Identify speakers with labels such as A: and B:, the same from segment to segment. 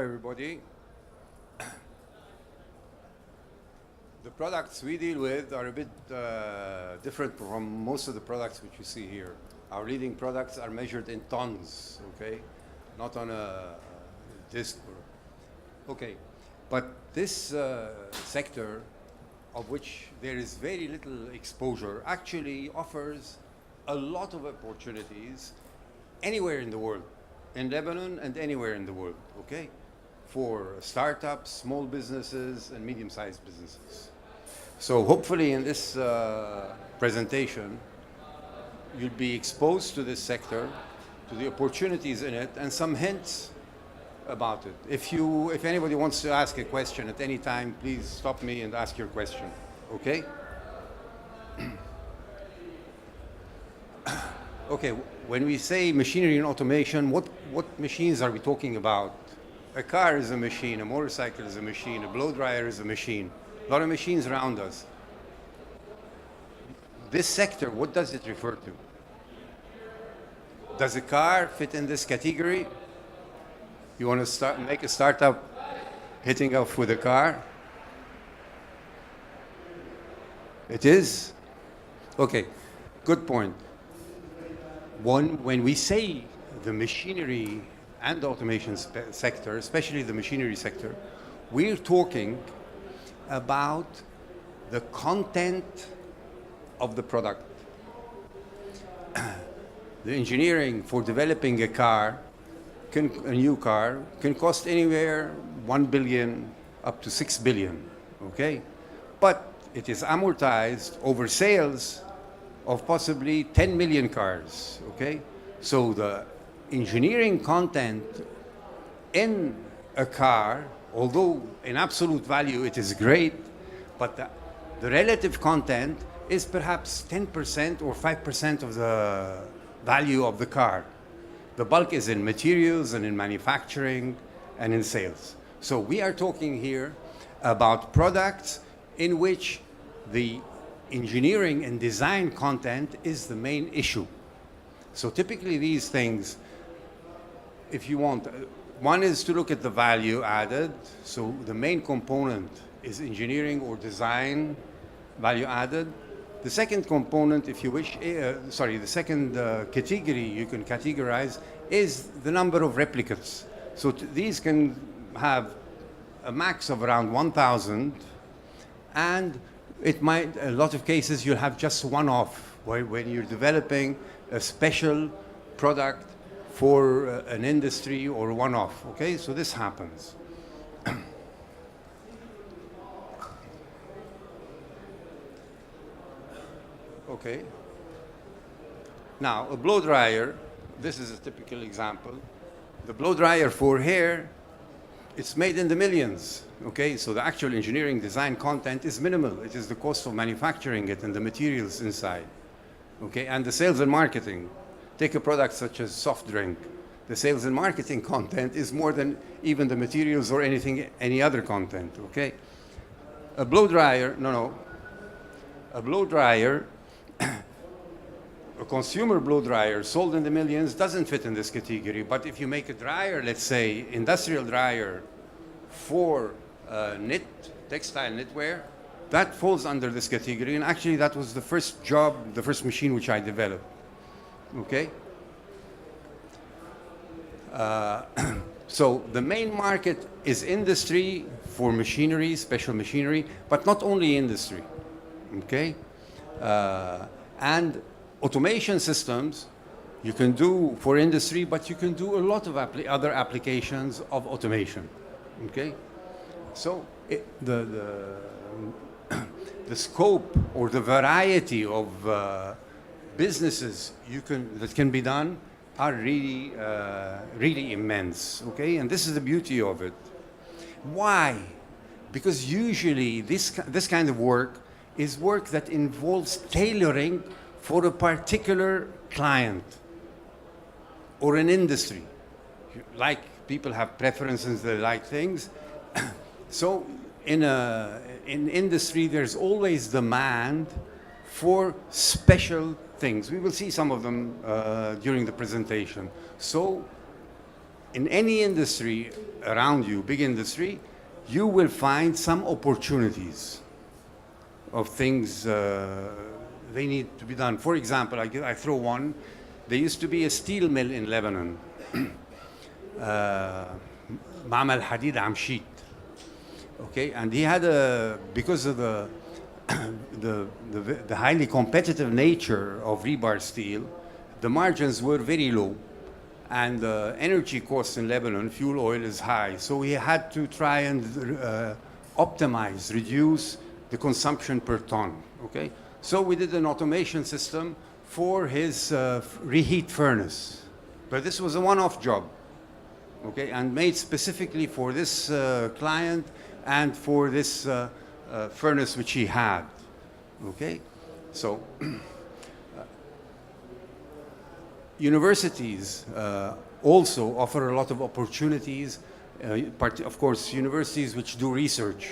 A: everybody. The products we deal with are a bit different from most of the products which you see here. Our leading products are measured in tons, okay? Not on a disc. Okay, but this sector, of which there is very little exposure, actually offers a lot of opportunities anywhere in the world, in Lebanon and anywhere in the world, okay? For startups, small businesses, and medium-sized businesses. So hopefully in this presentation, you'll be exposed to this sector, to the opportunities in it, and some hints about it. If anybody wants to ask a question at any time, please stop me and ask your question, okay? Okay, when we say machinery and automation, what machines are we talking about? A car is a machine, a motorcycle is a machine, a blow dryer is a machine. A lot of machines around us. This sector, what does it refer to? Does a car fit in this category? You want to make a startup hitting off with a car? It is? Okay, good point. When we say the machinery and automation sector, especially the machinery sector, we're talking about the content of the product. The engineering for developing a new car, can cost anywhere 1 billion up to 6 billion, okay? But it is amortized over sales of possibly 10 million cars, okay? So the engineering content in a car, although in absolute value it is great, but the relative content is perhaps 10% or 5% of the value of the car. The bulk is in materials and in manufacturing and in sales. So we are talking here about products in which the engineering and design content is the main issue. So typically these things, if you want, one is to look at the value added. So the main component is engineering or design value added. The second component, if you wish, the second category you can categorize is the number of replicates. So these can have a max of around 1,000, and it might, a lot of cases, you'll have just one-off, when you're developing a special product for an industry or one-off, okay? So this happens. Okay. Now, a blow dryer, this is a typical example. The blow dryer for hair, it's made in the millions, okay? So the actual engineering design content is minimal. It is the cost of manufacturing it and the materials inside, okay? And the sales and marketing. Take a product such as soft drink. The sales and marketing content is more than even the materials or any other content, okay? A blow dryer, a blow dryer, a consumer blow dryer sold in the millions doesn't fit in this category, but if you make a dryer, let's say industrial dryer for textile knitwear, that falls under this category, and actually that was the first machine which I developed, okay? So the main market is industry for machinery, special machinery, but not only industry, okay? And automation systems you can do for industry, but you can do a lot of other applications of automation, okay? So the scope or the variety of businesses that can be done are really, really immense, okay? And this is the beauty of it. Why? Because usually this kind of work is work that involves tailoring for a particular client or an industry. Like people have preferences, they like things. So in industry, there's always demand for special things. We will see some of them during the presentation. So in any industry around you, big industry, you will find some opportunities of things they need to be done. For example, I throw one. There used to be a steel mill in Lebanon. معمل حديد عمشيت. Okay, and he had because of the highly competitive nature of rebar steel, the margins were very low, and the energy costs in Lebanon, fuel oil is high. So he had to try and optimize, reduce the consumption per ton. Okay, so we did an automation system for his reheat furnace, but this was a one-off job. Okay, and made specifically for this client and for this furnace which he had. Okay, so universities also offer a lot of opportunities. Of course, universities which do research,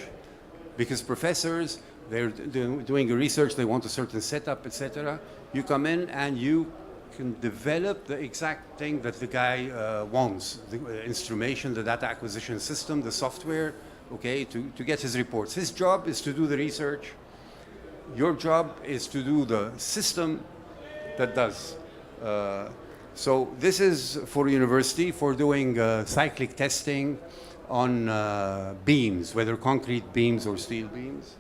A: because professors, they're doing a research, they want a certain setup, etc. You come in and you can develop the exact thing that the guy wants, the instrumentation, the data acquisition system, the software, okay, to get his reports. His job is to do the research. Your job is to do the system that does. So this is for university, for doing cyclic testing on beams, whether concrete beams or steel beams.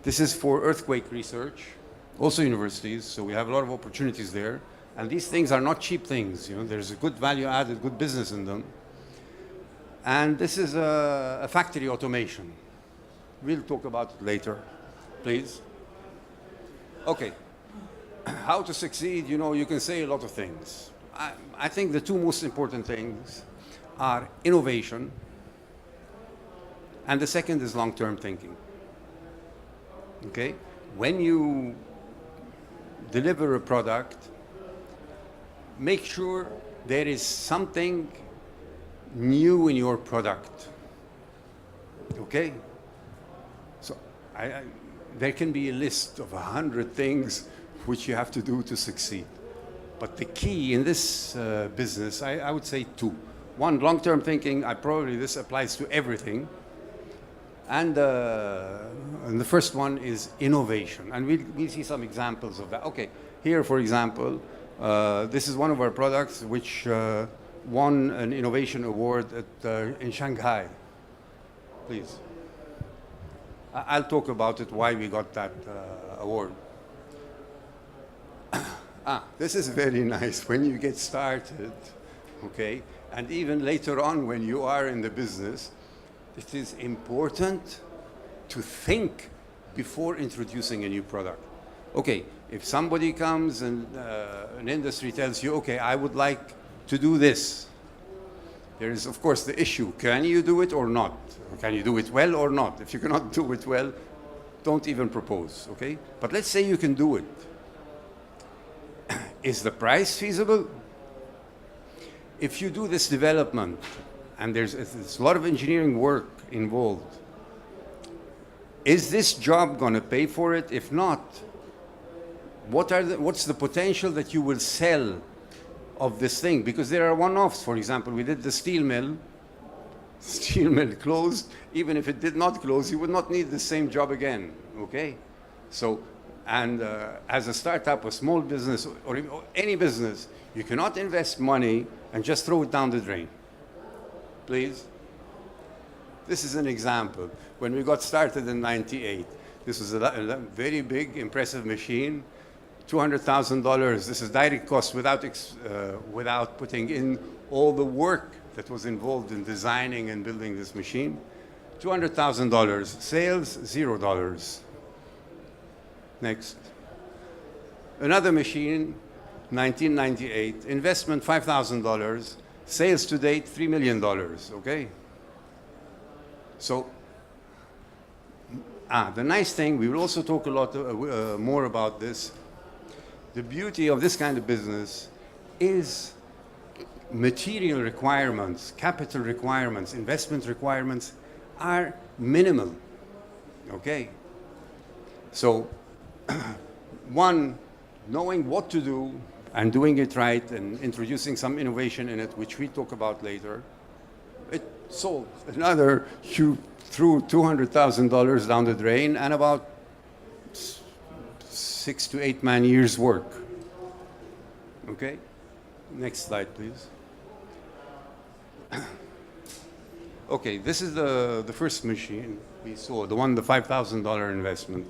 A: This is for earthquake research, also universities, so we have a lot of opportunities there. And these things are not cheap things, you know, there's a good value added, good business in them. And this is a factory automation. We'll talk about it later, please. Okay, how to succeed, you know, you can say a lot of things. I think the two most important things are innovation, and the second is long-term thinking. Okay, when you deliver a product, make sure there is something new in your product. Okay, so there can be a list of 100 things which you have to do to succeed. But the key in this business, I would say two. One, long-term thinking. This applies to everything. And the first one is innovation. And we'll see some examples of that. Okay, here, for example, this is one of our products which won an innovation award in Shanghai. Please. I'll talk about it, why we got that award. This is very nice when you get started, okay? And even later on when you are in the business, it is important to think before introducing a new product. Okay, if somebody comes and an industry tells you, okay, I would like to do this, there is, of course, the issue. Can you do it or not? Can you do it well or not? If you cannot do it well, don't even propose, okay? But let's say you can do it. Is the price feasible? If you do this development, and there's a lot of engineering work involved, is this job going to pay for it? If not, what's the potential that you will sell of this thing? Because there are one-offs. For example, we did the steel mill. Steel mill closed. Even if it did not close, you would not need the same job again, okay? So, and as a startup, a small business, or any business, you cannot invest money and just throw it down the drain. Please. This is an example. When we got started in '98, this was a very big, impressive machine, $200,000. This is direct cost without putting in all the work that was involved in designing and building this machine. $200,000. Sales, $0. Next. Another machine, 1998. Investment, $5,000. Sales to date, $3 million, okay? So, the nice thing, we will also talk a lot more about this. The beauty of this kind of business is material requirements, capital requirements, investment requirements are minimal, okay? So, one, knowing what to do and doing it right and introducing some innovation in it, which we'll talk about later, sold. Another, you threw $200,000 down the drain and about 6 to 8 man years work. Okay? Next slide, please. Okay, this is the first machine we saw, the $5,000 investment.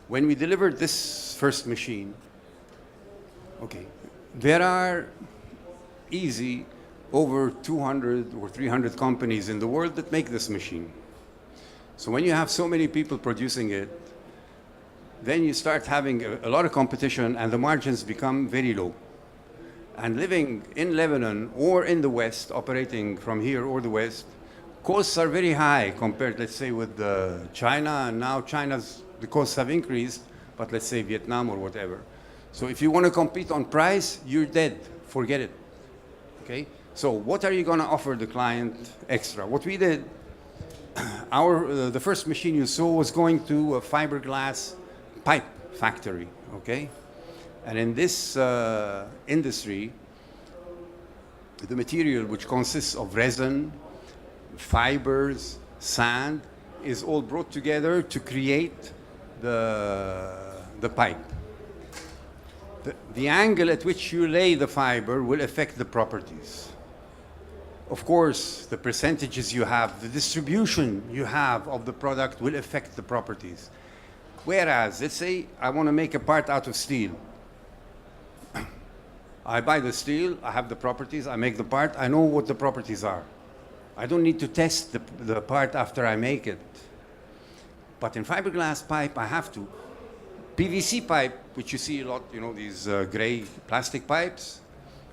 A: When we delivered this first machine, okay, there are easy over 200 or 300 companies in the world that make this machine. So when you have so many people producing it, then you start having a lot of competition and the margins become very low. And living in Lebanon or in the West, operating from here or the West, costs are very high compared, let's say, with China, and now the costs have increased, but let's say Vietnam or whatever. So if you want to compete on price, you're dead. Forget it. Okay? So what are you going to offer the client extra? What we did, the first machine you saw was going to a fiberglass pipe factory, okay? And in this industry, the material, which consists of resin, fibers, sand, is all brought together to create the pipe. The angle at which you lay the fiber will affect the properties. Of course, the percentages you have, the distribution you have of the product will affect the properties. Whereas, let's say I want to make a part out of steel. I buy the steel, I have the properties, I make the part, I know what the properties are. I don't need to test the part after I make it. But in fiberglass pipe, I have to. PVC pipe, which you see a lot, you know, these gray plastic pipes,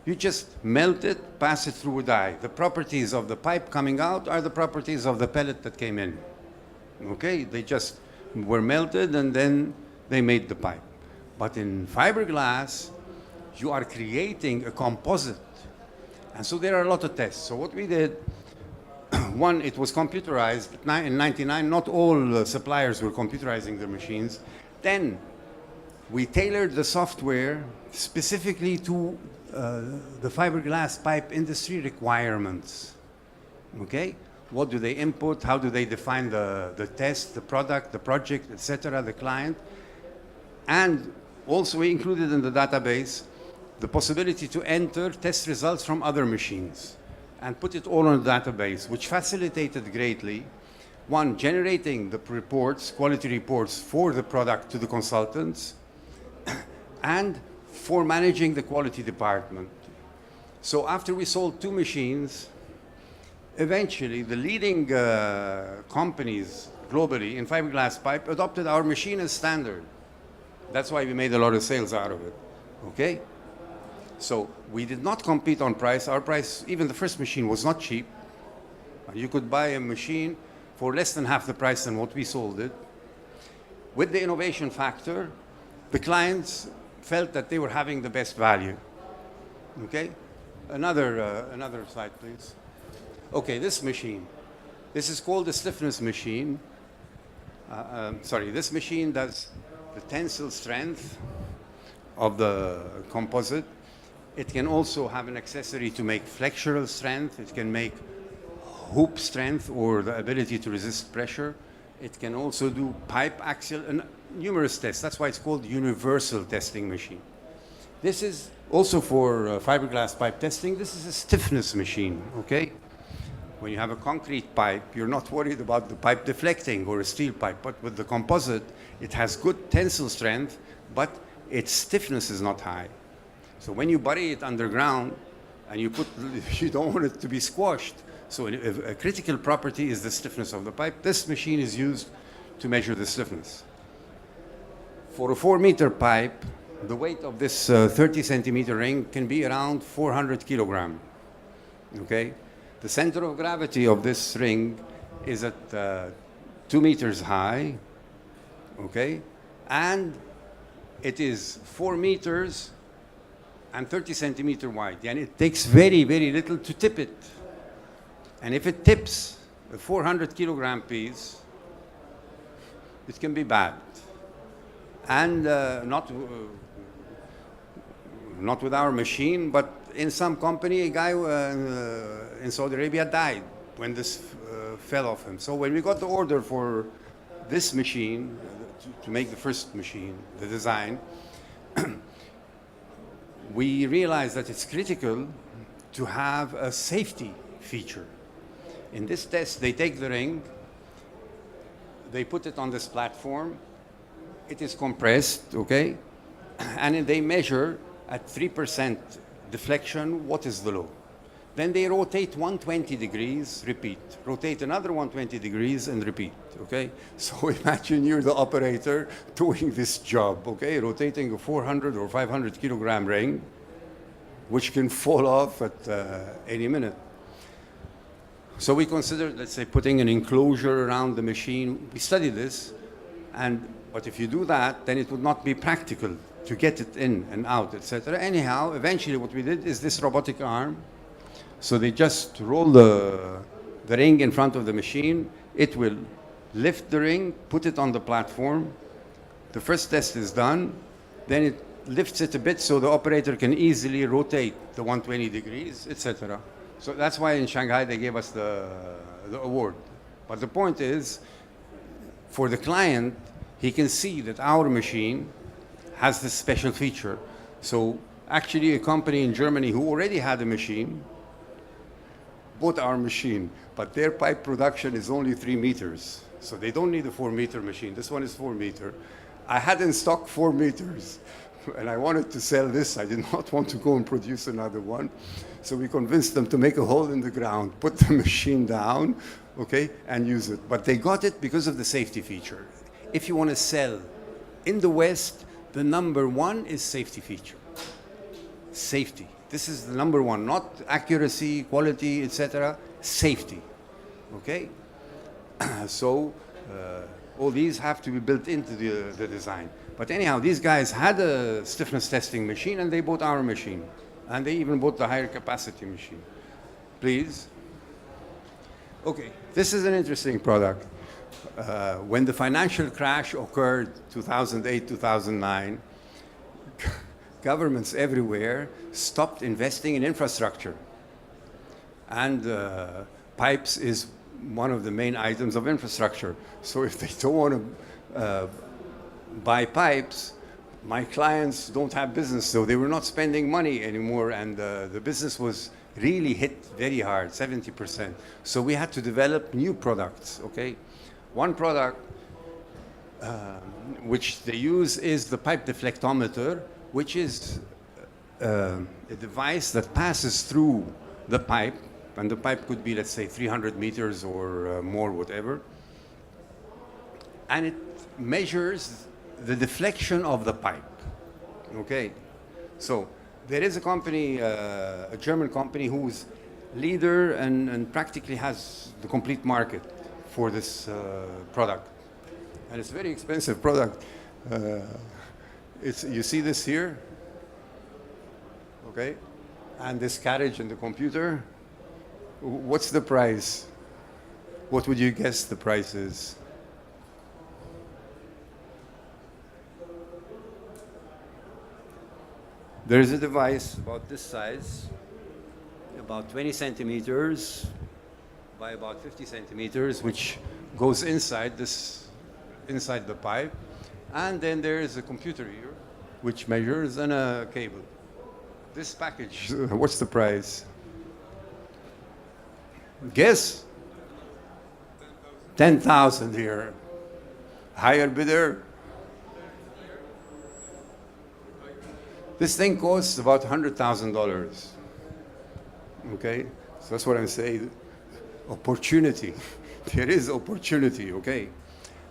A: you just melt it, pass it through a die. The properties of the pipe coming out are the properties of the pellet that came in. Okay, they just were melted and then they made the pipe. But in fiberglass, you are creating a composite. And so there are a lot of tests. So what we did, one, it was computerized. In 99, not all suppliers were computerizing their machines. Then we tailored the software specifically to the fiberglass pipe industry requirements. Okay? What do they input? How do they define the test, the product, the project, etc., the client? And also we included in the database the possibility to enter test results from other machines and put it all on the database, which facilitated greatly, one, generating the reports, quality reports for the product to the consultants, and for managing the quality department. So after we sold 2 machines, eventually the leading companies globally in fiberglass pipe adopted our machine as standard. That's why we made a lot of sales out of it, okay? So we did not compete on price. Our price, even the first machine, was not cheap. You could buy a machine for less than half the price than what we sold it. With the innovation factor, the clients felt that they were having the best value. Okay? Another slide, please. Okay, this machine. This is called the stiffness machine. This machine does the tensile strength of the composite. It can also have an accessory to make flexural strength. It can make hoop strength or the ability to resist pressure. It can also do pipe axial and numerous tests. That's why it's called universal testing machine. This is also for fiberglass pipe testing. This is a stiffness machine, okay? When you have a concrete pipe, you're not worried about the pipe deflecting or a steel pipe. But with the composite, it has good tensile strength, but its stiffness is not high. So when you bury it underground and you don't want it to be squashed. So a critical property is the stiffness of the pipe. This machine is used to measure the stiffness. For a 4-meter pipe, the weight of this 30-centimeter ring can be around 400 kilograms. Okay? The center of gravity of this ring is at 2 meters high. Okay? And it is 4 meters and 30 centimeter wide. And it takes very, very little to tip it. And if it tips a 400 kilogram piece, it can be bad. And not with our machine, but in some company, a guy in Saudi Arabia died when this fell off him. So when we got the order for this machine, to make the first machine, the design, we realized that it's critical to have a safety feature. In this test, they take the ring, they put it on this platform, it is compressed, okay? And they measure at 3% deflection, what is the low? Then they rotate 120 degrees, repeat. Rotate another 120 degrees and repeat, okay? So imagine you're the operator doing this job, okay? Rotating a 400 or 500 kilogram ring, which can fall off at any minute. So we considered, let's say, putting an enclosure around the machine. We studied this, but if you do that, then it would not be practical to get it in and out, etc. Anyhow, eventually what we did is this robotic arm. So they just roll the ring in front of the machine. It will lift the ring, put it on the platform. The first test is done. Then it lifts it a bit so the operator can easily rotate the 120 degrees, etc. So that's why in Shanghai they gave us the award. But the point is, for the client, he can see that our machine has this special feature. So actually a company in Germany who already had a machine bought our machine, but their pipe production is only 3 meters. So they don't need a 4-meter machine. This one is 4 meter. I had in stock 4 meters, and I wanted to sell this. I did not want to go and produce another one. So we convinced them to make a hole in the ground, put the machine down, okay, and use it. But they got it because of the safety feature. If you want to sell in the West, the number one is safety feature. Safety. This is the number one, not accuracy, quality, etc. Safety, okay? So all these have to be built into the design. But anyhow, these guys had a stiffness testing machine, and they bought our machine. And they even bought the higher capacity machine. Please. Okay, this is an interesting product. When the financial crash occurred, 2008, 2009, governments everywhere stopped investing in infrastructure. And pipes is one of the main items of infrastructure. So if they don't want to buy pipes, my clients don't have business, so they were not spending money anymore, and the business was really hit very hard, 70%. So we had to develop new products, okay? One product which they use is the pipe deflectometer, which is a device that passes through the pipe, and the pipe could be, let's say, 300 meters or more, whatever, and it measures the deflection of the pipe, okay? So there is a company, a German company, who's leader and practically has the complete market for this product. And it's a very expensive product. You see this here, okay? And this carriage in the computer. What's the price? What would you guess the price is? There is a device about this size, about 20 centimeters by about 50 centimeters, which goes inside the pipe. And then there is a computer here, which measures, and a cable. This package, what's the price? Guess? 10,000 here. Higher bidder? This thing costs about $100,000. Okay? So that's what I'm saying. Opportunity. There is opportunity, okay?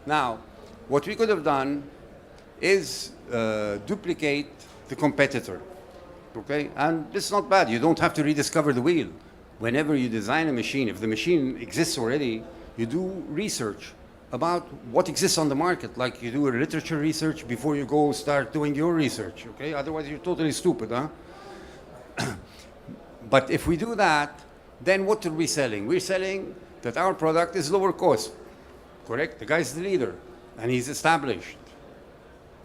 A: Now, what we could have done is duplicate the competitor, okay? And it's not bad. You don't have to rediscover the wheel. Whenever you design a machine, if the machine exists already, you do research about what exists on the market. Like you do a literature research before you go start doing your research, okay? Otherwise, you're totally stupid, huh? But if we do that, then what are we selling? We're selling that our product is lower cost, correct? The guy's the leader, and he's established,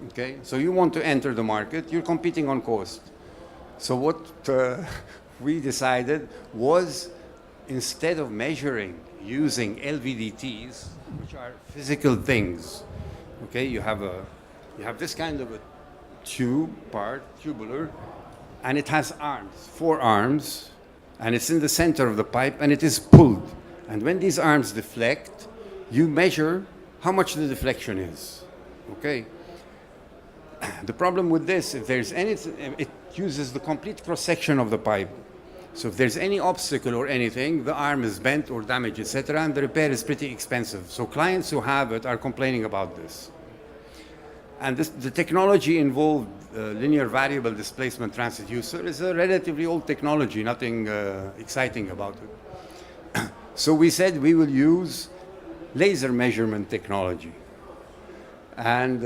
A: okay? So you want to enter the market, you're competing on cost. So what we decided was, instead of measuring using LVDTs, which are physical things, okay, you have this kind of a tubular, and it has arms, 4 arms, and it's in the center of the pipe, and it is pulled. And when these arms deflect, you measure how much the deflection is, okay? The problem with this, if there's anything, it uses the complete cross-section of the pipe. So if there's any obstacle or anything, the arm is bent or damaged, etc., and the repair is pretty expensive. So clients who have it are complaining about this. And the technology involved, linear variable displacement transducer, is a relatively old technology, nothing exciting about it. So we said we will use laser measurement technology. And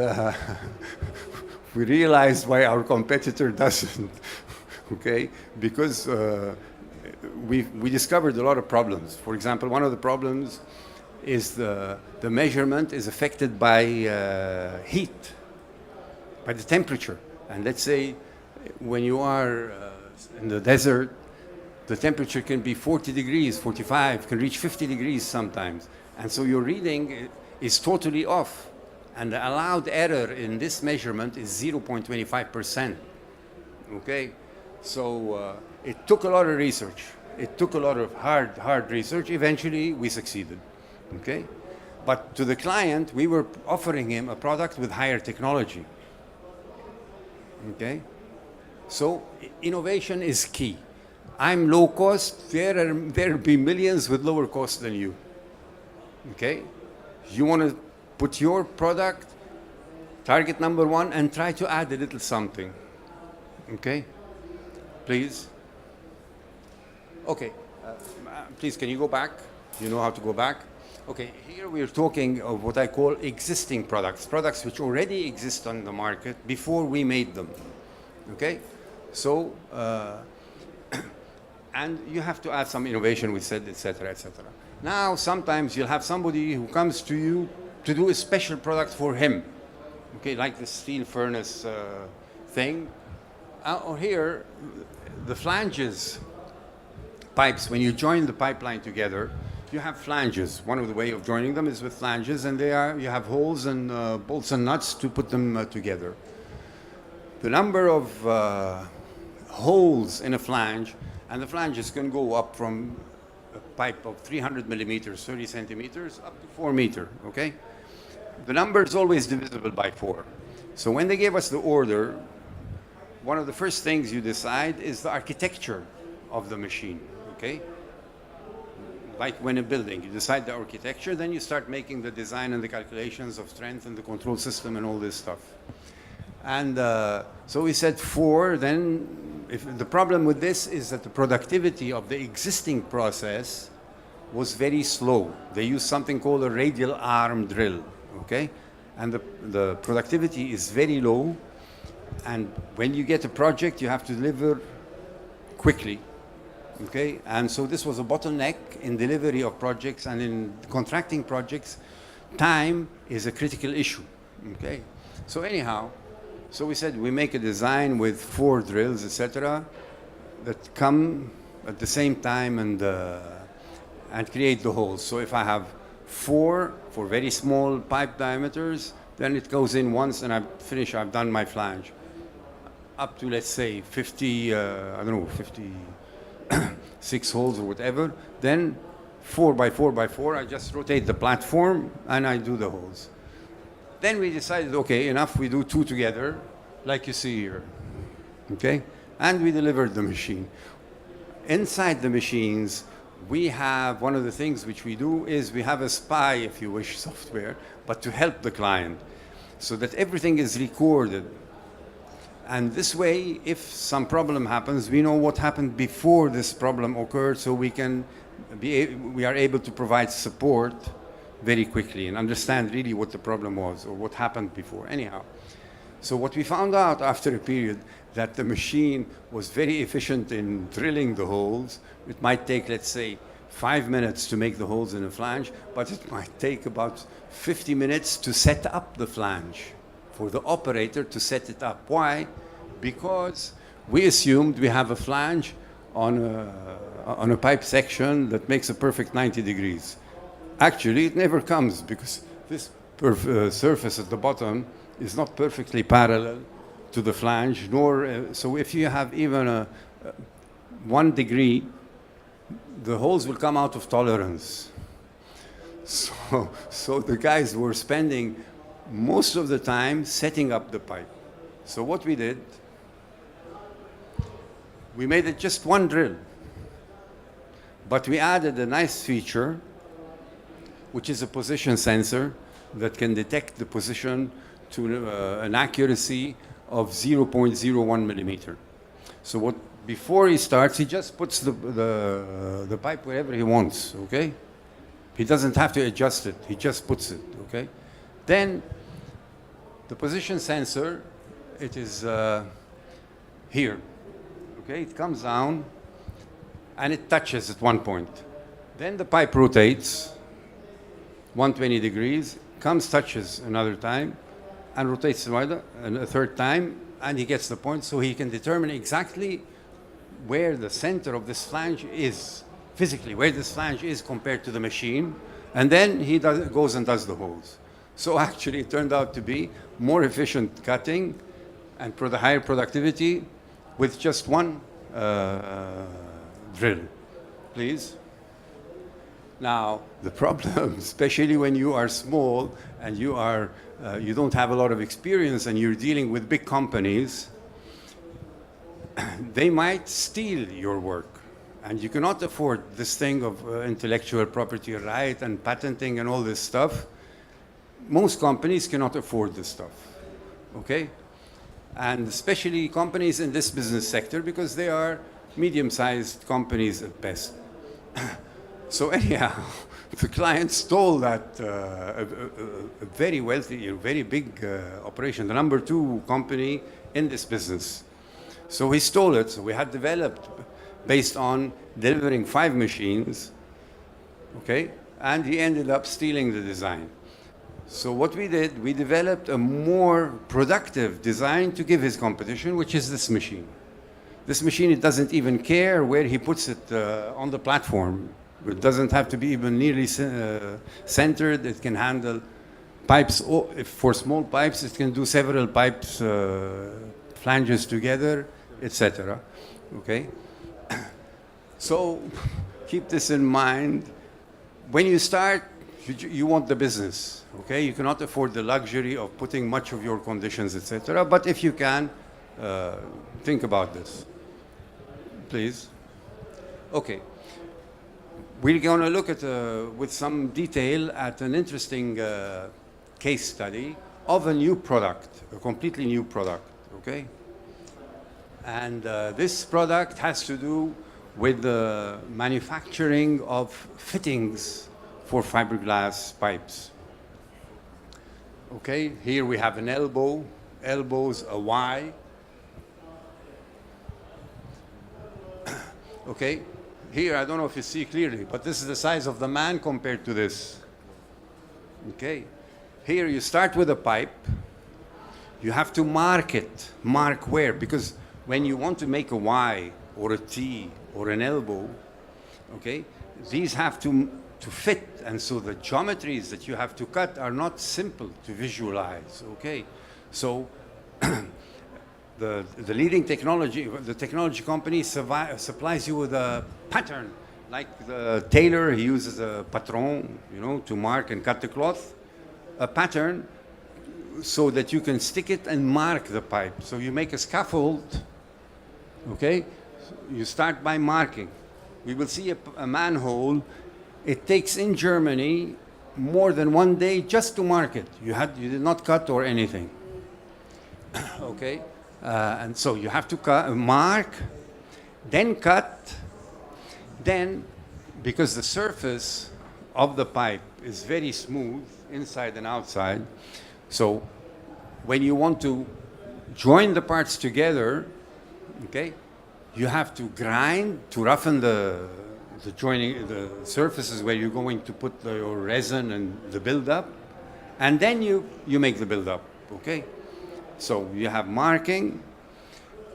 A: we realized why our competitor doesn't, okay? Because we discovered a lot of problems. For example, one of the problems is the measurement is affected by heat, by the temperature. And let's say when you are in the desert, the temperature can be 40 degrees, 45, can reach 50 degrees sometimes. And so your reading is totally off. And the allowed error in this measurement is 0.25%, okay? So it took a lot of research. It took a lot of hard research. Eventually, we succeeded, okay? But to the client, we were offering him a product with higher technology, okay? So innovation is key. I'm low cost. There'll be millions with lower cost than you, okay? You want to put your product, target number 1, and try to add a little something, okay? Please. Okay, please, can you go back? You know how to go back? Okay, here we're talking of what I call existing products, products which already exist on the market before we made them, okay? So, and you have to add some innovation, we said, et cetera, et cetera. Now, sometimes you'll have somebody who comes to you to do a special product for him, okay, like the steel furnace thing. Or here, the flanges, pipes, when you join the pipeline together, you have flanges. One of the way of joining them is with flanges, and you have holes and bolts and nuts to put them together. The number of holes in a flange, and the flanges can go up from a pipe of 300 millimeters, 30 centimeters, up to 4 meters, okay? The number is always divisible by 4. So when they gave us the order, one of the first things you decide is the architecture of the machine, okay? Like when a building, you decide the architecture, then you start making the design and the calculations of strength and the control system and all this stuff. And so we said 4, then if the problem with this is that the productivity of the existing process was very slow. They used something called a radial arm drill, okay? And the productivity is very low. And when you get a project, you have to deliver quickly, okay? And so this was a bottleneck in delivery of projects, and in contracting projects, time is a critical issue, okay? So anyhow, so we said we make a design with 4 drills, etc., that come at the same time and create the holes. So if I have 4 for very small pipe diameters, then it goes in once and I've done my flange. Up to, let's say, 50, I don't know, 56 holes or whatever, then 4 by 4 by 4, I just rotate the platform and I do the holes. Then we decided, okay, enough, we do 2 together, like you see here, okay? And we delivered the machine. Inside the machines, we have, one of the things which we do is we have a spy, if you wish, software, but to help the client, so that everything is recorded. And this way, if some problem happens, we know what happened before this problem occurred, so we are able to provide support very quickly and understand really what the problem was or what happened before. Anyhow, so what we found out after a period, that the machine was very efficient in drilling the holes. It might take, let's say, 5 minutes to make the holes in a flange, but it might take about 50 minutes to set up the flange, for the operator to set it up. Why? Because we assumed we have a flange on a pipe section that makes a perfect 90 degrees. Actually, it never comes because this surface at the bottom is not perfectly parallel to the flange, nor so if you have even a 1 degree, the holes will come out of tolerance. So the guys were spending most of the time setting up the pipe. So what we did, we made it just one drill, but we added a nice feature, which is a position sensor that can detect the position to an accuracy of 0.01 millimeter. So what, before he starts, he just puts the pipe wherever he wants, okay? He doesn't have to adjust it, he just puts it, okay? Then the position sensor, it is here, okay? It comes down and it touches at one point. Then the pipe rotates 120 degrees, comes, touches another time, and rotates a third time, and he gets the point, so he can determine exactly where the center of this flange is, physically, where this flange is compared to the machine, and then he goes and does the holes. So actually, it turned out to be more efficient cutting and higher productivity with just one drill. Please. Now, the problem, especially when you are small and you don't have a lot of experience and you're dealing with big companies, they might steal your work. And you cannot afford this thing of intellectual property right and patenting and all this stuff. Most companies cannot afford this stuff, okay? And especially companies in this business sector, because they are medium-sized companies at best. So anyhow, the client stole that a very wealthy, very big operation, the number 2 company in this business. So he stole it. So we had developed based on delivering 5 machines, okay? And he ended up stealing the design. So what we did, we developed a more productive design to give his competition, which is this machine. This machine, it doesn't even care where he puts it on the platform. It doesn't have to be even nearly centered. It can handle pipes. For small pipes, it can do several pipes, flanges together, etc. Okay? So keep this in mind. When you start, you want the business. Okay? You cannot afford the luxury of putting much of your conditions, etc. But if you can, think about this. Please. Okay. We're going to look at, with some detail at an interesting case study of a new product, a completely new product, okay? And this product has to do with the manufacturing of fittings for fiberglass pipes. Okay, here we have an elbow, elbows, a Y. Okay. Here, I don't know if you see clearly, but this is the size of the man compared to this. Okay. Here, you start with a pipe. You have to mark it. Mark where? Because when you want to make a Y or a T or an elbow, okay, these have to fit. And so the geometries that you have to cut are not simple to visualize, okay? So the leading technology, the technology company supplies you with a pattern. Like the tailor, he uses a patron, you know, to mark and cut the cloth. A pattern so that you can stick it and mark the pipe. So you make a scaffold, okay? You start by marking. We will see a manhole. It takes in Germany more than 1 day just to mark it. You did not cut or anything, okay? And so you have to mark, then cut, then, because the surface of the pipe is very smooth, inside and outside, so when you want to join the parts together, okay, you have to grind to roughen the joining, the surfaces where you're going to put your resin and the build-up, and then you make the build-up, okay? So you have marking,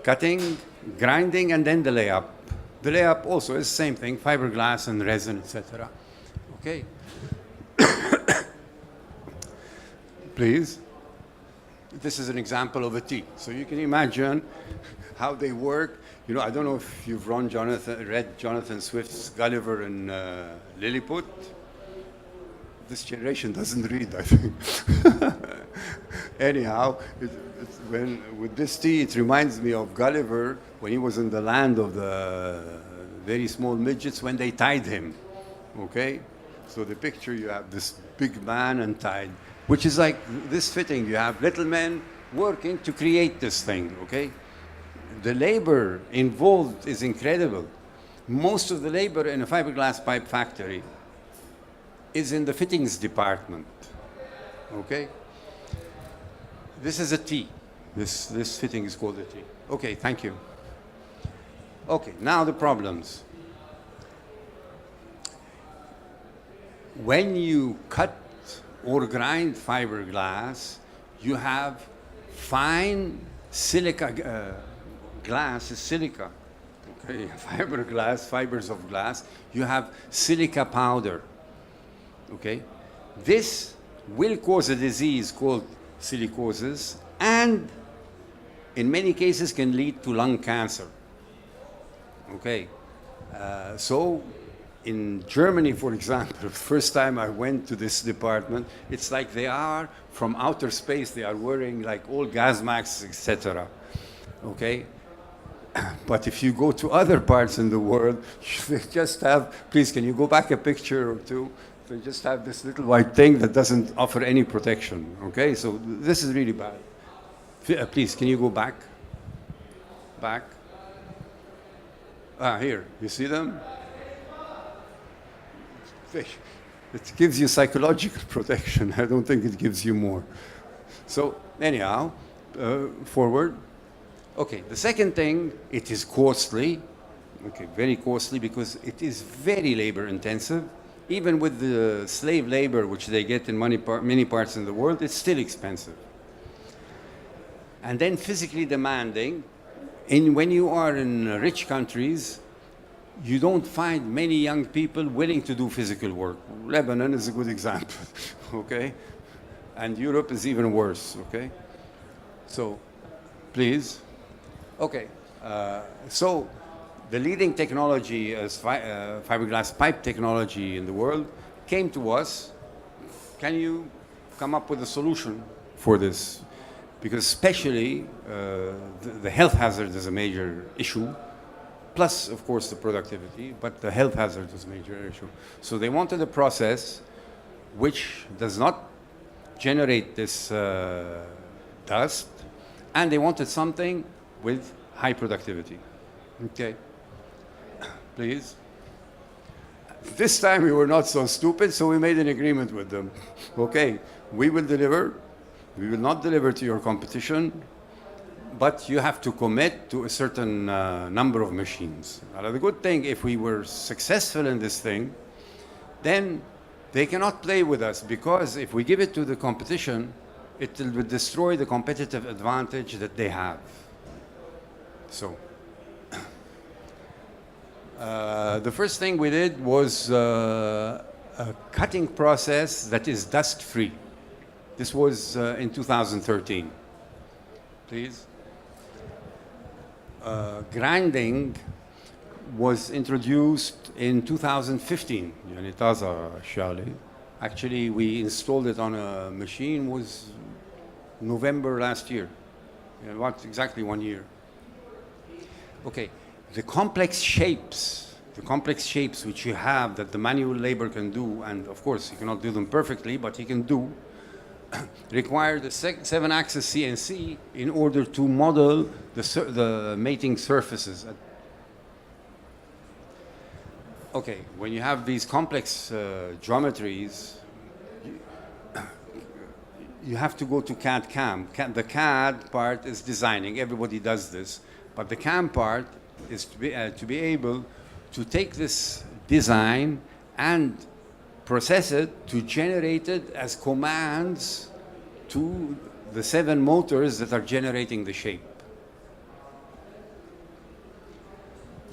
A: cutting, grinding, and then the layup. The layup also is the same thing, fiberglass and resin, etc. Okay. Please. This is an example of a T. So you can imagine how they work. You know, I don't know if you've read Jonathan Swift's Gulliver and Lilliput. This generation doesn't read, I think. Anyhow, with this tea, it reminds me of Gulliver when he was in the land of the very small midgets when they tied him. Okay? So the picture, you have this big man and tied, which is like this fitting. You have little men working to create this thing, okay? The labor involved is incredible. Most of the labor in a fiberglass pipe factory is in the fittings department, okay? This is a T. This fitting is called a T. Okay, thank you. Okay, now the problems. When you cut or grind fiberglass, you have fine silica, glass is silica, okay? Fiberglass, fibers of glass, you have silica powder, okay? This will cause a disease called silicosis, and in many cases can lead to lung cancer, okay? So in Germany, for example, the first time I went to this department, it's like they are from outer space. They are wearing like all gas masks, etc. Okay? But if you go to other parts in the world, they just have, please, can you go back a picture or two? They just have this little white thing that doesn't offer any protection. Okay? So this is really bad. Please, can you go back? Back. Here, you see them? It gives you psychological protection. I don't think it gives you more. So anyhow, forward. Okay, the second thing, it is costly. Okay, very costly because it is very labor intensive. Even with the slave labor, which they get in many parts in the world, it's still expensive. And then physically demanding. When you are in rich countries, you don't find many young people willing to do physical work. Lebanon is a good example, okay? And Europe is even worse, okay? So, please. Okay, so the leading technology as fiberglass pipe technology in the world came to us. Can you come up with a solution for this? Because especially the health hazard is a major issue. Plus, of course, the productivity, but the health hazard is a major issue. So they wanted a process which does not generate this dust, and they wanted something with high productivity. Okay, please. This time we were not so stupid, so we made an agreement with them. Okay, we will deliver. We will not deliver to your competition, but you have to commit to a certain number of machines. Now, the good thing, if we were successful in this thing, then they cannot play with us, because if we give it to the competition, it will destroy the competitive advantage that they have. So, the first thing we did was a cutting process that is dust-free. This was in 2013. Please. Grinding was introduced in 2015. يعني طازة الشغلة. Actually, we installed it on a machine was November last year. What exactly 1 year. Okay, the complex shapes which you have that the manual labor can do, and of course you cannot do them perfectly, but he can do, require the 7-axis CNC in order to model the mating surfaces. Okay, when you have these complex geometries, you have to go to CAD-CAM. The CAD part is designing, everybody does this, but the CAM part is to be able to take this design and process it to generate it as commands to the 7 motors that are generating the shape.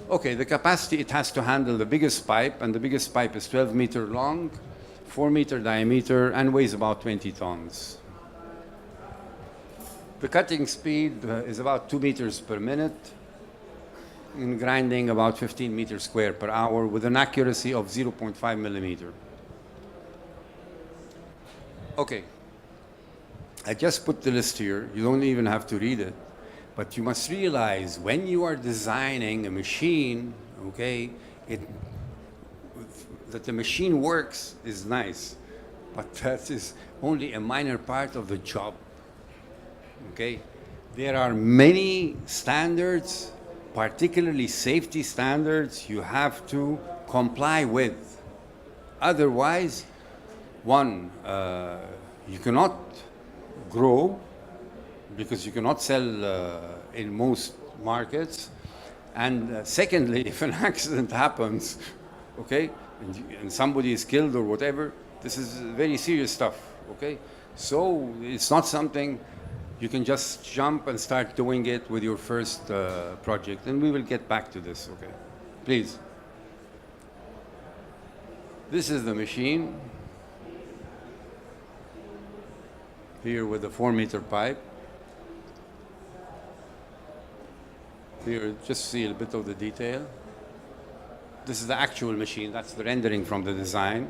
A: Okay, the capacity, it has to handle the biggest pipe, and the biggest pipe is 12-meter long, 4-meter diameter, and weighs about 20 tons. The cutting speed is about 2 meters per minute, and grinding about 15 meters square per hour with an accuracy of 0.5 millimeter. Okay, I just put the list here. You don't even have to read it. But you must realize when you are designing a machine, okay, that the machine works is nice, but that is only a minor part of the job, okay? There are many standards, particularly safety standards, you have to comply with. Otherwise, one, you cannot grow, because you cannot sell in most markets. And secondly, if an accident happens, okay, and somebody is killed or whatever, this is very serious stuff, okay? So it's not something you can just jump and start doing it with your first project. And we will get back to this, okay? Please. This is the machine. Here with the 4-meter pipe. Here, just see a bit of the detail. This is the actual machine. That's the rendering from the design.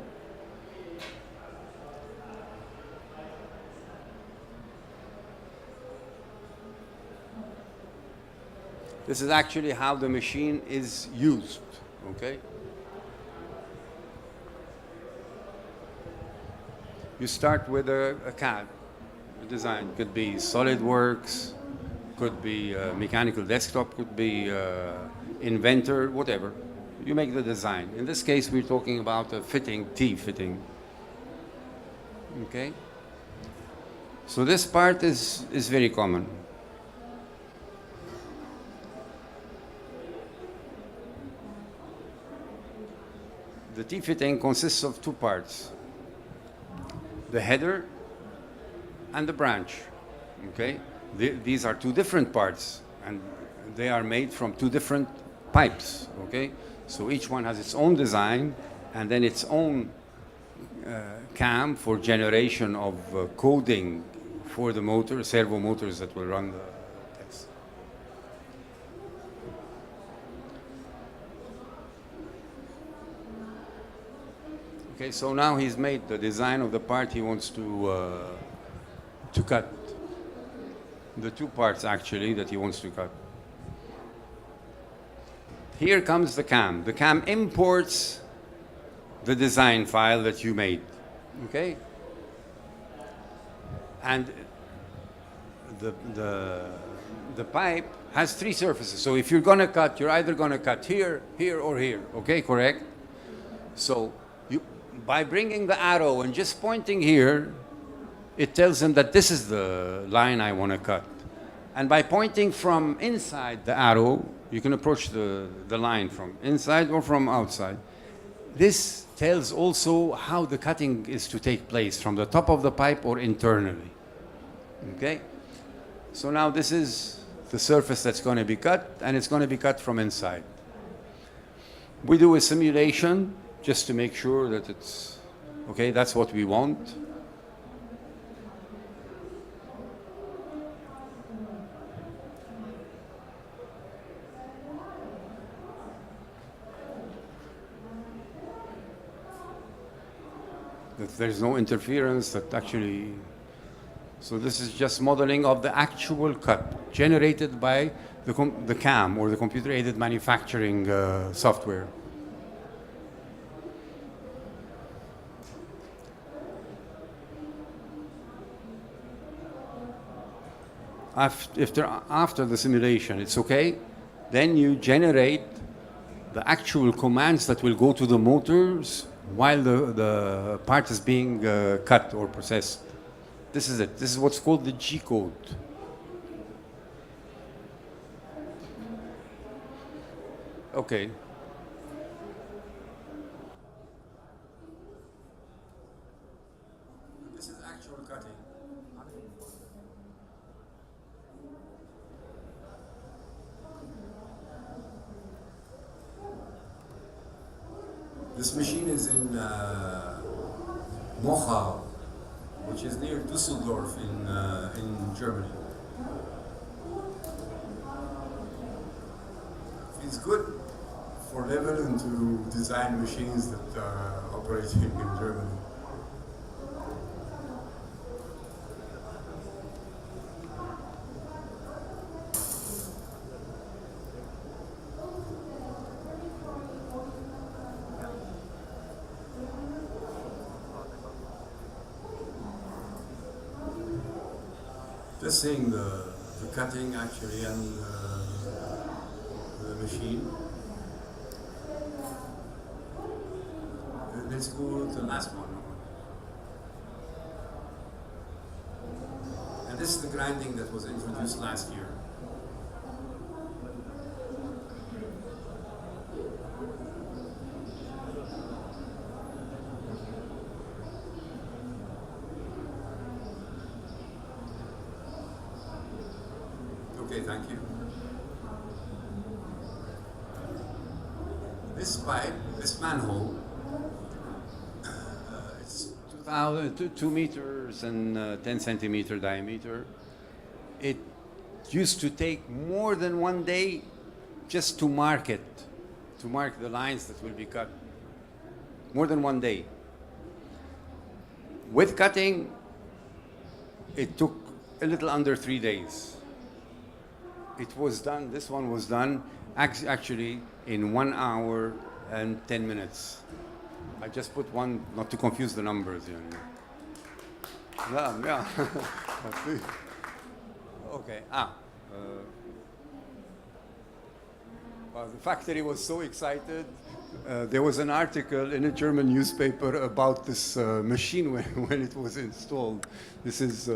A: This is actually how the machine is used, okay? You start with a CAD design. Could be SolidWorks, could be mechanical desktop, could be Inventor, whatever. You make the design. In this case, we're talking about a fitting, T-fitting. Okay? So this part is very common. The T-fitting consists of two parts. The header and the branch, okay? These are two different parts, and they are made from two different pipes, okay? So each one has its own design, and then its own cam for generation of coding for the motor, servo motors that will run the test. Okay, so now he's made the design of the part he wants to cut. The two parts, actually, that he wants to cut. Here comes the cam. The cam imports the design file that you made, okay? And the pipe has three surfaces. So if you're going to cut, you're either going to cut here, here, or here, okay, correct? So by bringing the arrow and just pointing here, it tells him that this is the line I want to cut. And by pointing from inside the arrow, you can approach the line from inside or from outside. This tells also how the cutting is to take place, from the top of the pipe or internally. Okay? So now this is the surface that's going to be cut, and it's going to be cut from inside. We do a simulation just to make sure that it's, okay, that's what we want. That there's no interference, that actually, so this is just modeling of the actual cut generated by the CAM, or the computer-aided manufacturing software. After the simulation, it's okay, then you generate the actual commands that will go to the motors while the part is being cut or processed. This is it. This is what's called the G code. Okay. This is actual cutting. This machine is in Mochau, which is near Düsseldorf in Germany. It's good for Lebanon to design machines that are operating in Germany. Just seeing the cutting actually and the machine. Let's go to the last one. And this is the grinding that was introduced last year. Okay, thank you. This pipe, this manhole, it's 2 meters and 10 centimeter diameter. It used to take more than 1 day just to mark the lines that will be cut. More than 1 day. With cutting, it took a little under 3 days. It was done, this one was done actually in 1 hour and 10 minutes. I just put one, not to confuse the numbers. You know. Yeah. Okay. Well, the factory was so excited. There was an article in a German newspaper about this machine when it was installed. This is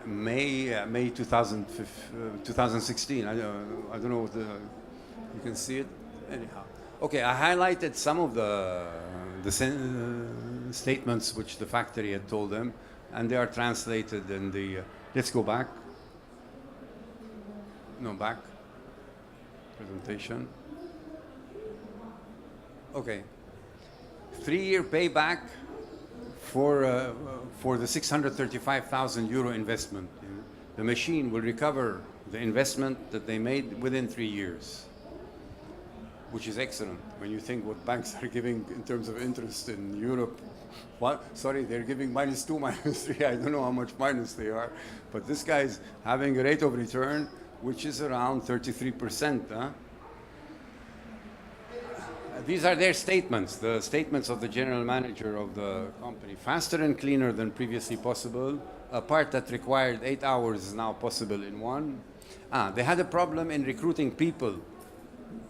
A: May 2016. I don't know what you can see it anyhow. Okay, I highlighted some of the statements which the factory had told them, and they are translated in the. Let's go back. No, back. Presentation. Okay. 3-year payback for the 635,000 euro investment. The machine will recover the investment that they made within 3 years, which is excellent when you think what banks are giving in terms of interest in Europe. What? Sorry, they're giving -2, -3. I don't know how much minus they are, but this guy's having a rate of return which is around 33%. These are their statements, the statements of the general manager of the company. Faster and cleaner than previously possible. A part that required 8 hours is now possible in 1. They had a problem in recruiting people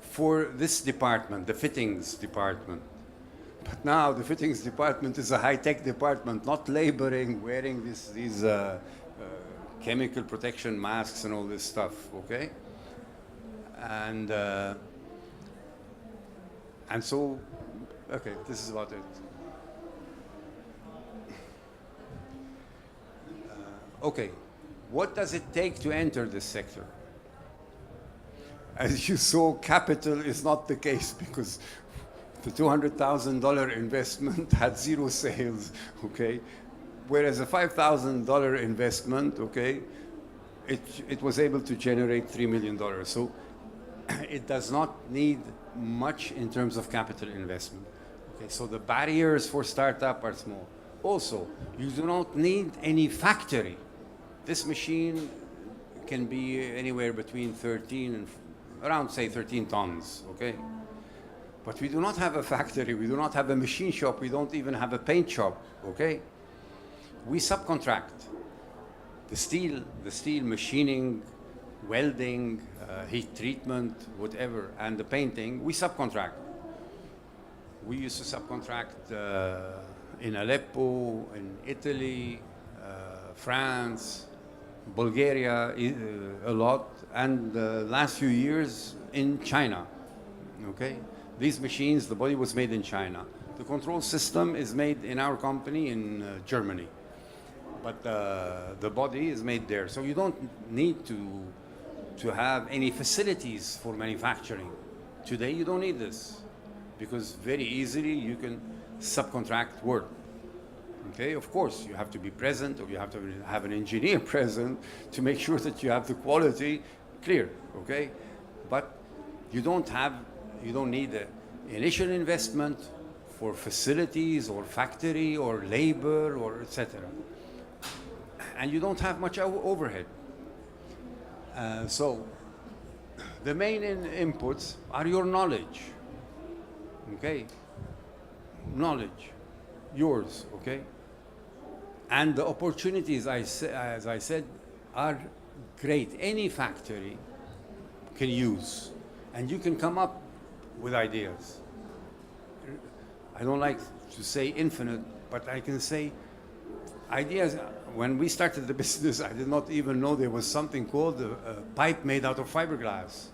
A: for this department, the fittings department. But now the fittings department is a high-tech department, not laboring, wearing these chemical protection masks and all this stuff, okay? And so, okay, this is about it. Okay, what does it take to enter this sector? As you saw, capital is not the case because the $200,000 investment had 0 sales, okay? Whereas a $5,000 investment, okay, it was able to generate $3 million. So it does not need much in terms of capital investment. Okay, so the barriers for startup are small. Also, you do not need any factory. This machine can be anywhere between 13 and around, say, 13 tons, okay? But we do not have a factory, we do not have a machine shop, we don't even have a paint shop, okay? We subcontract the steel machining, welding, heat treatment, whatever, and the painting, we subcontract. We used to subcontract in Aleppo, in Italy, France, Bulgaria, a lot, and the last few years in China, okay? These machines, the body was made in China. The control system is made in our company in Germany, but the body is made there. So you don't need to have any facilities for manufacturing. Today, you don't need this. because very easily you can subcontract work. Okay, of course, you have to be present, or you have to have an engineer present to make sure that you have the quality clear, okay? But you don't need the initial investment for facilities or factory or labor or etc. And you don't have much overhead. So the main inputs are your knowledge, okay? Knowledge, yours, okay? And the opportunities, as I said, are great. Any factory can use, and you can come up with ideas. I don't like to say infinite, but I can say ideas. When we started the business, I did not even know there was something called a pipe made out of fiberglass.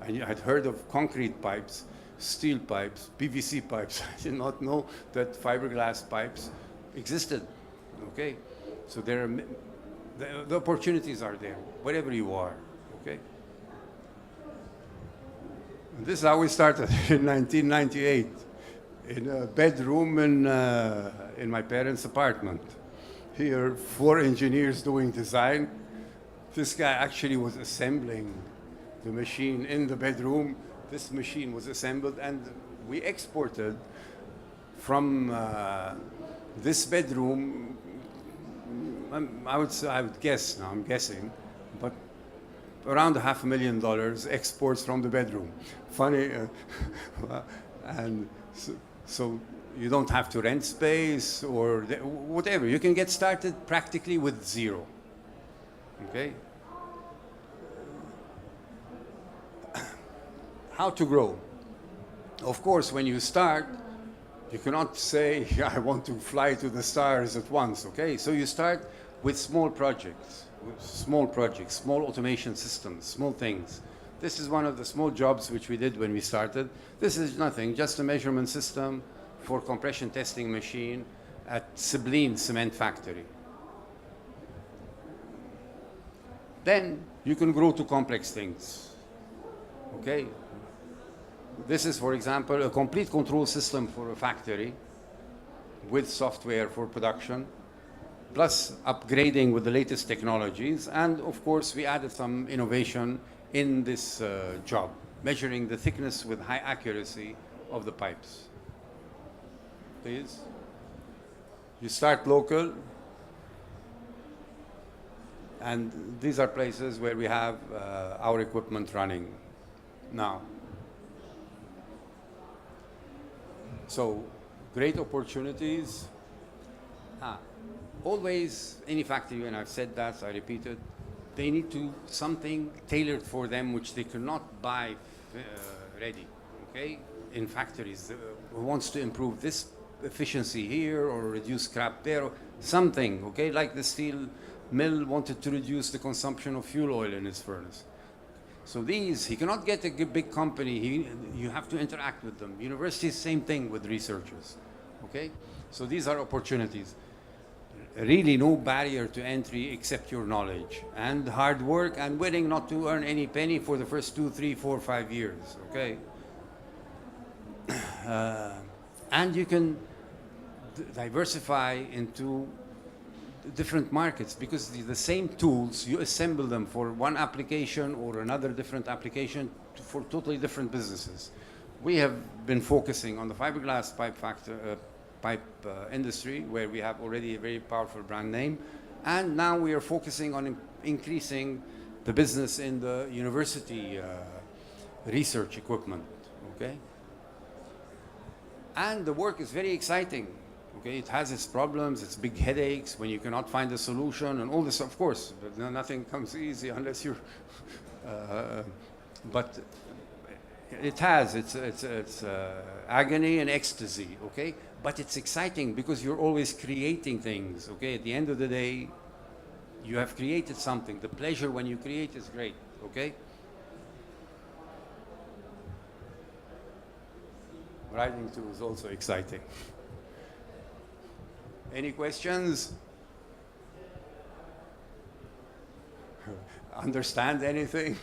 A: I had heard of concrete pipes, steel pipes, PVC pipes. I did not know that fiberglass pipes existed. Okay, so there are the opportunities are there wherever you are. Okay, and this is how we started in 1998 in a bedroom in my parents' apartment. Here, 4 engineers doing design. This guy actually was assembling the machine in the bedroom. This machine was assembled, and we exported from this bedroom. I would guess, now I'm guessing, but around $500,000 exports from the bedroom. Funny, and so you don't have to rent space or whatever. You can get started practically with zero. Okay? How to grow? Of course, when you start, you cannot say, I want to fly to the stars at once, okay? So you start with small projects, small automation systems, small things. This is one of the small jobs which we did when we started. This is nothing, just a measurement system for compression testing machine at Sibleen Cement Factory. Then you can grow to complex things, okay? This is, for example, a complete control system for a factory with software for production, plus upgrading with the latest technologies. And of course, we added some innovation in this job, measuring the thickness with high accuracy of the pipes. Please. You start local, and these are places where we have our equipment running now. So, great opportunities. Always, any factory, and I've said that, I repeat it, they need to something tailored for them which they cannot buy ready, okay? In factories, who wants to improve this efficiency here or reduce scrap there, or something, okay? Like the steel mill wanted to reduce the consumption of fuel oil in his furnace. So these, he cannot get a big company, you have to interact with them. Universities, same thing with researchers, okay? So these are opportunities. Really no barrier to entry except your knowledge and hard work and willing not to earn any penny for the first 2, 3, 4, 5 years, okay? And you can diversify into different markets, because the same tools, you assemble them for one application or another different application for totally different businesses. We have been focusing on the fiberglass pipe industry, where we have already a very powerful brand name, and now we are focusing on increasing the business in the university research equipment, okay? And the work is very exciting. Okay, it has its problems, its big headaches when you cannot find a solution and all this, of course. But nothing comes easy unless you're... but it has its agony and ecstasy, okay? But it's exciting because you're always creating things, okay? At the end of the day, you have created something. The pleasure when you create is great, okay? Writing too is also exciting. Any questions? Understand anything?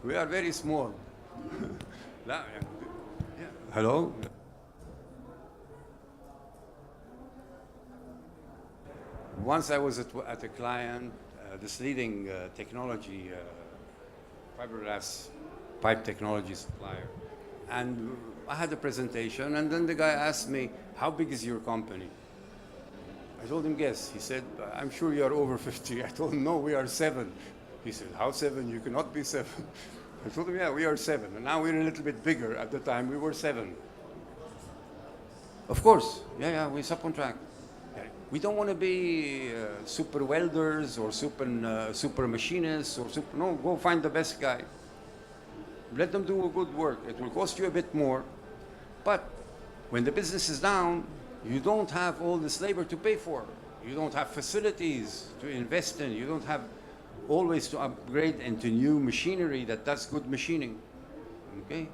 A: We are very small. لا, yeah. Hello? Once I was at a client, this leading technology, fiberglass pipe technology supplier, and I had a presentation, and then the guy asked me, how big is your company? I told him, guess. He said, I'm sure you are over 50. I told him, no, we are 7. He said, how 7? You cannot be 7. I told him, yeah, we are 7. And now we're a little bit bigger. At the time, we were 7. Of course, yeah, we subcontract. We don't want to be super welders or super machinists or no, go find the best guy. Let them do a good work. It will cost you a bit more. But when the business is down, you don't have all this labor to pay for. You don't have facilities to invest in. You don't have always to upgrade into new machinery that does good machining. Okay?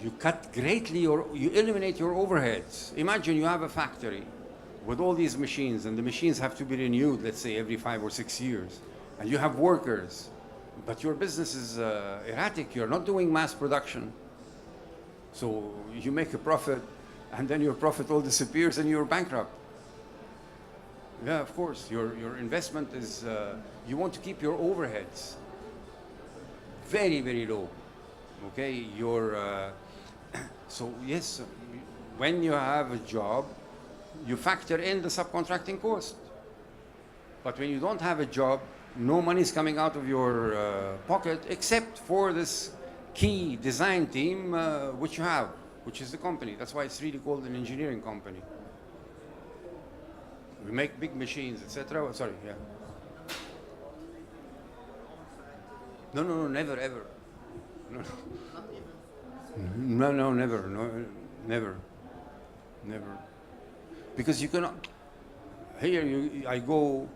A: You cut greatly, or you eliminate your overheads. Imagine you have a factory with all these machines, and the machines have to be renewed, let's say, every 5 or 6 years. And you have workers, but your business is erratic. You're not doing mass production. So you make a profit, and then your profit all disappears, and you're bankrupt. Yeah, of course. Your investment is, you want to keep your overheads very, very low. Okay, so yes, when you have a job, you factor in the subcontracting cost. But when you don't have a job, no money is coming out of your pocket except for this key design team which you have, which is the company. That's why it's really called an engineering company. We make big machines, etc. Sorry, yeah. No, never, ever. No, never, never. Because you cannot. Here, I go.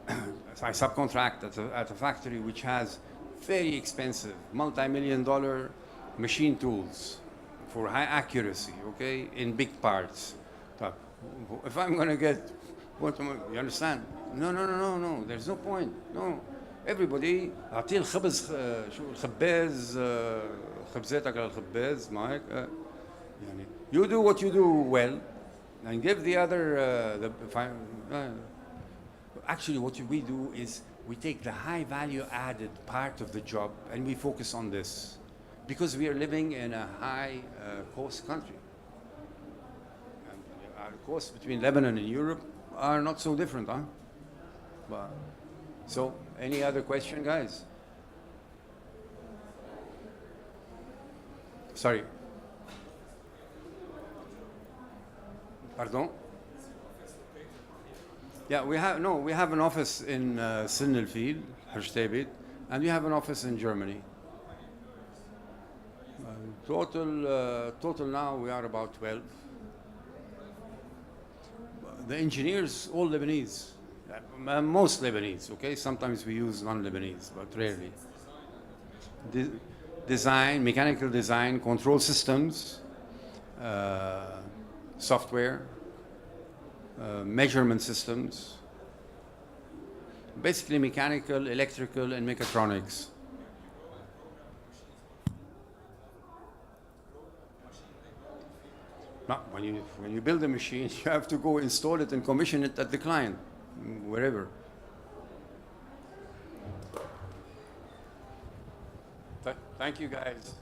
A: I subcontract at a factory which has very expensive, multi-million-dollar machine tools for high accuracy. Okay, in big parts. If I'm going to get, you understand? No. There's no point. No. Everybody أعطيه الخبز شو الخباز خبزتك للخباز معك يعني you do what you do well and give the other actually what we do is we take the high value added part of the job and we focus on this because we are living in a high cost country. And our costs between Lebanon and Europe are not so different, huh? But, so, any other question, guys? Sorry. Pardon? Yeah, we have an office in Sin El Fil, Harshtabit, and we have an office in Germany. Total now we are about 12. The engineers, all Lebanese. Most Lebanese, okay? Sometimes we use non-Lebanese, but rarely. Design, mechanical design, control systems, software, measurement systems, basically mechanical, electrical, and mechatronics. No, when you build a machine, you have to go install it and commission it at the client, wherever. Thank you, guys.